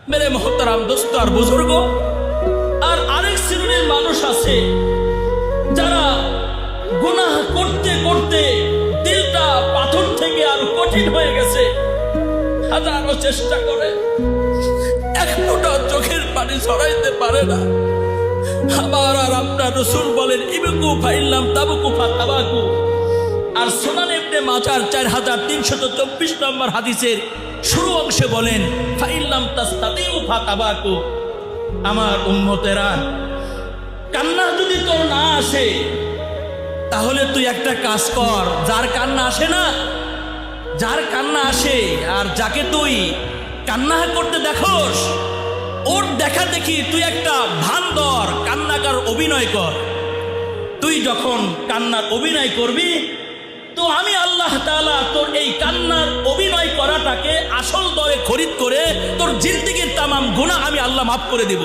মেরে মোহতারাম দোস্ত আর বুজুর্গ, আর আরেক শ্রেণীর মানুষ আছে যারা গুনাহ করতে করতে দিলটা পাথর থেকে আরো কঠিন হয়ে গেছে, হাজারো চেষ্টা করে এক ফোঁটা চোখের পানি ছড়াইতে পারে না। আবার আর আপনার রাসূল বলেন ইবকু ফাইল্লাম তাবকু ফাতাবাকু। আর সুনান ইবনে মাজার 4324 নম্বর হাদিসের শুরু অংশে বলেন ফাইল্লাম তাস্তাতিউ ফাতাবাকু। আমার উম্মতেরা, কান্না যদি তোর না আসে তাহলে তুই একটা কাজ কর, যার কান্না আসে না, যার কান্না আসে আর যাকে তুই কান্না করতে দেখোস, ওর দেখা দেখি তুই একটা ভান ধর, কান্নাকার অভিনয় কর। তুই যখন কান্নার অভিনয় করবি তো আমি আল্লাহ তাআলা তোর এই কান্নার অভিনয় করাটাকে আসল দরে খরিদ করে তোর জিন্দেগীর তামাম গুনাহ আমি আল্লাহ মাফ করে দেব।